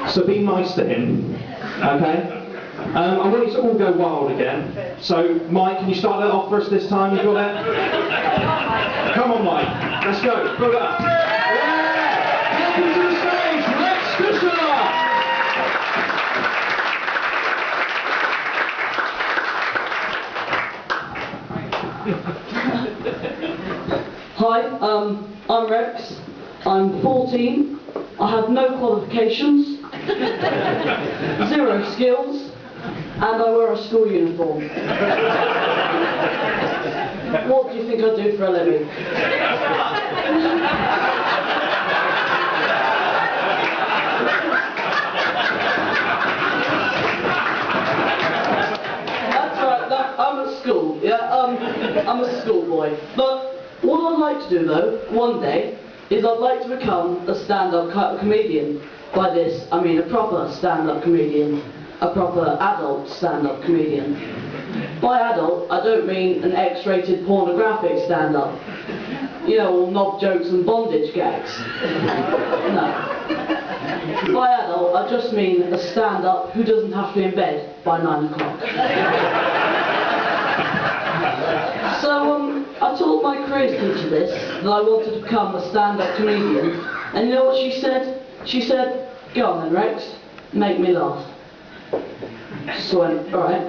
So be nice to him, okay? I want you to all go wild again. So, Mike, can you start that off for us this time? You got it? Come on, Mike. Let's go. Put it up. Yeah! Welcome to the stage, Rex Fisher! Hi, I'm Rex. I'm 14. I have no qualifications, 0 skills, and I wear a school uniform. What do you think I do for a living? That's right, I'm at school, yeah, I'm a schoolboy. But what I'd like to do though, one day, is I'd like to become a stand-up comedian. By this, I mean a proper stand-up comedian, a proper adult stand-up comedian. By adult, I don't mean an X-rated pornographic stand-up. You know, all knob jokes and bondage gags. No. By adult, I just mean a stand-up who doesn't have to be in bed by 9 o'clock. So, I told my careers teacher this, that I wanted to become a stand-up comedian, and you know what she said? She said, "Go on then, Rex, make me laugh." So I went, alright.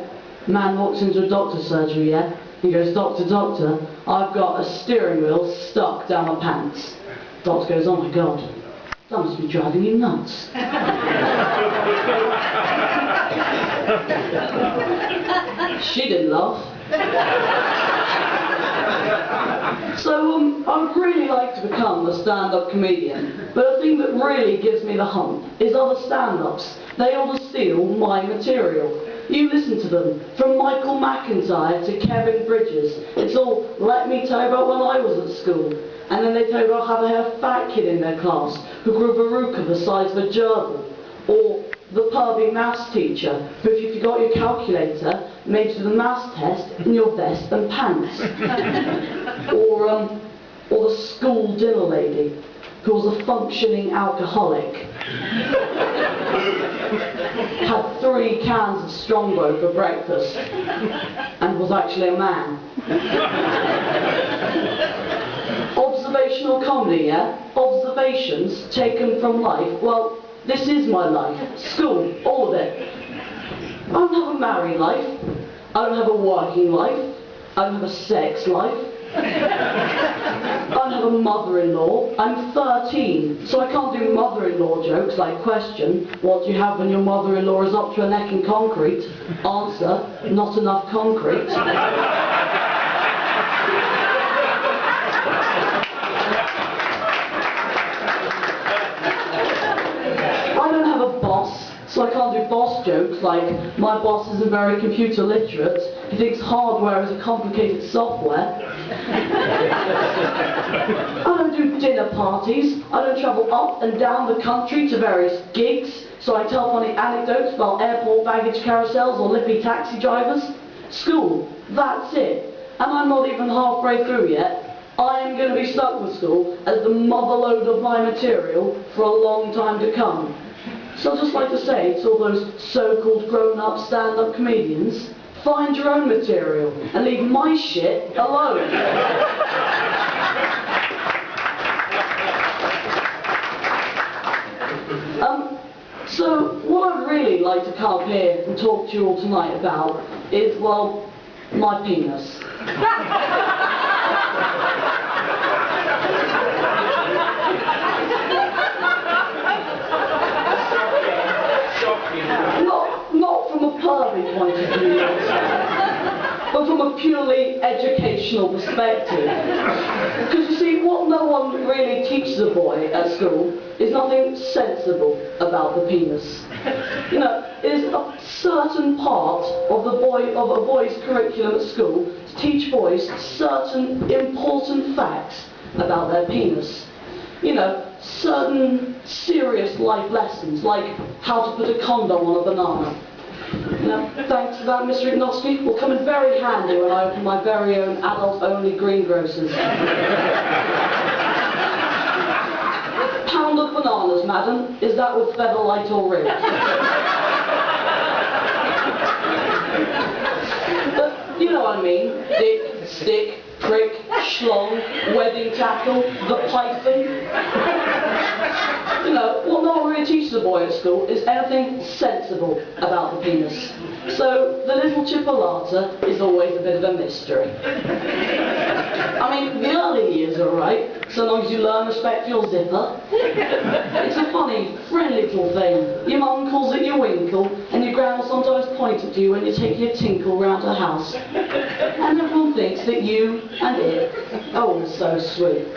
Man walks into a doctor's surgery, yeah? He goes, "Doctor, doctor, I've got a steering wheel stuck down my pants." Doctor goes, "Oh my God, that must be driving you nuts." She didn't laugh. So I would really like to become a stand-up comedian, but the thing that really gives me the hump is other stand-ups. They all steal my material. You listen to them, from Michael McIntyre to Kevin Bridges. It's all, "Let me tell you about when I was at school." And then they tell you about how they had a fat kid in their class who grew a verruca the size of a gerbil. Or the pervy maths teacher who, if you forgot your calculator, made you do the maths test in your vest and pants. Or the school dinner lady who was a functioning alcoholic. Had 3 cans of Strongbow for breakfast and was actually a man. Observational comedy, yeah? Observations taken from life. Well, this is my life. School, all of it. I don't have a married life. I don't have a working life. I don't have a sex life. I don't have a mother-in-law. I'm 13, so I can't do mother-in-law jokes like question, "What do you have when your mother-in-law is up to her neck in concrete?" Answer, "Not enough concrete." I don't have a boss, so I can't do boss jokes like, "My boss isn't very computer literate. He thinks hardware is a complicated software." I don't do dinner parties. I don't travel up and down the country to various gigs, so I tell funny anecdotes about airport baggage carousels or lippy taxi drivers. School, that's it. And I'm not even halfway through yet. I am going to be stuck with school as the motherlode of my material for a long time to come. So I'd just like to say to all those so-called grown-up stand-up comedians, find your own material and leave my shit alone. So what I'd really like to come up here and talk to you all tonight about is, well, my penis. Not from a pervy point of view, but from a purely educational perspective. Because you see, what no one really teaches a boy at school is nothing sensible about the penis. You know, it is a certain part of a boy's curriculum at school to teach boys certain important facts about their penis. You know, certain serious life lessons, like how to put a condom on a banana. You know, thanks for that, Mr. Ignosky, will come in very handy when I open my very own adult-only greengrocers. £1 pound of bananas, madam. Is that with featherlight or ribs? But you know what I mean. Dick, stick, prick, schlong, wedding tackle, the python. You know, what no one really teaches a boy at school is anything sensible about the penis. So the little chipolata is always a bit of a mystery. I mean, the early years are right, so long as you learn to respect your zipper. It's a funny, friendly little thing. Your mum calls it your winkle, and your grandma sometimes points at you when you take your tinkle round her house. And everyone thinks that you and it are all so sweet.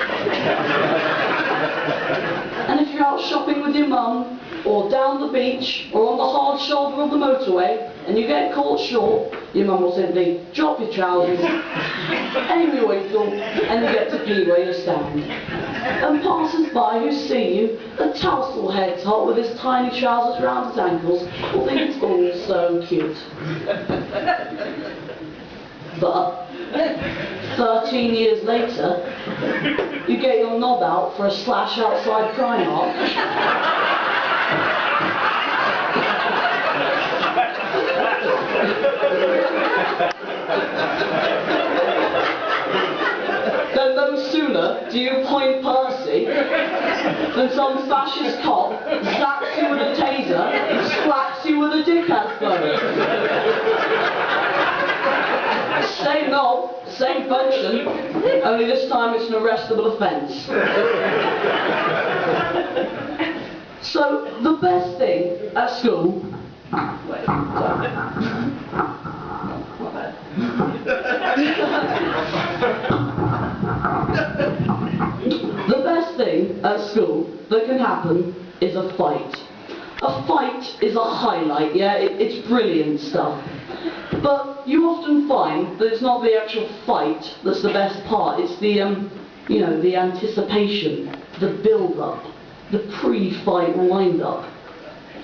And if you're out shopping with your mum, or down the beach, or on the hard shoulder of the motorway, and you get caught short, your mum will simply drop your trousers, aim your winkle, and you get to pee where you stand. And passers-by who see you, the tousle heads hot with his tiny trousers round his ankles, will think it's all so cute. But 13 years later, you get your knob out for a slash outside Primark. Then no sooner do you point Percy than some fascist cop zaps you with a taser and slaps you with a dickhead phone. Same knob, same function, only this time it's an arrestable offence. So the best thing at school... Wait, the best thing at school that can happen is a fight. A fight is a highlight, yeah? It's brilliant stuff. But you often find that it's not the actual fight that's the best part. It's the, you know, the anticipation, the build-up, the pre-fight wind-up.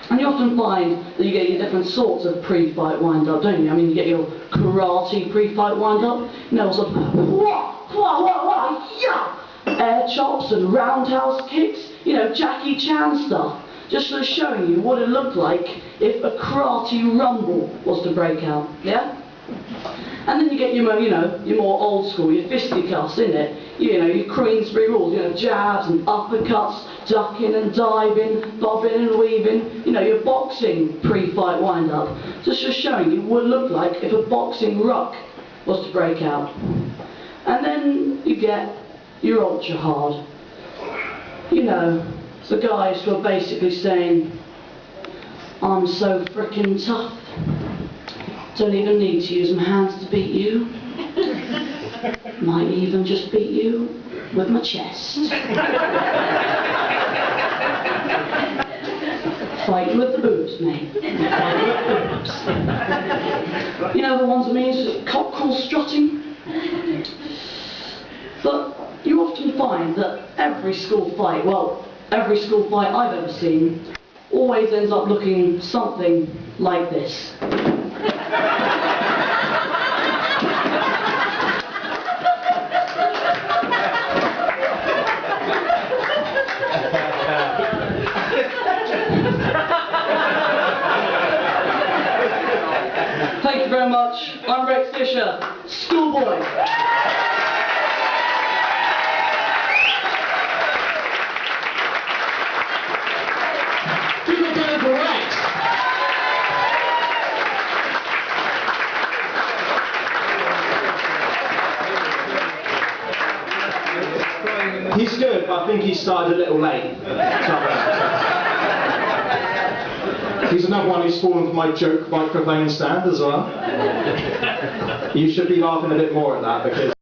And you often find that you get your different sorts of pre-fight wind-up, don't you? I mean, you get your karate pre-fight wind-up, you know, sort of, wah, wah, wah, wah, yeah! Air chops and roundhouse kicks, you know, Jackie Chan stuff. Just sort of showing you what it looked like if a karate rumble was to break out, yeah? And then you get your, you know, your more old school, your fisticuffs, innit? You know, your Queensberry rules, you know, jabs and uppercuts, ducking and diving, bobbing and weaving, you know, your boxing pre-fight wind-up. Just showing you what it looked like if a boxing ruck was to break out. And then you get your ultra hard. You know, the guys who are basically saying, I'm so frickin' tough. Don't even need to use my hands to beat you. Might even just beat you with my chest. Fighting with the boobs, mate. Fighting with the boobs. You know the ones that mean cockcrow strutting? But you often find that every school fight, well, every school fight I've ever seen, always ends up looking something like this. Thank you very much. I'm Rex Fisher, schoolboy. People get it for Rex. He's good, but I think he started a little late. He's another one who's fallen for my joke microphone stand as well. You should be laughing a bit more at that because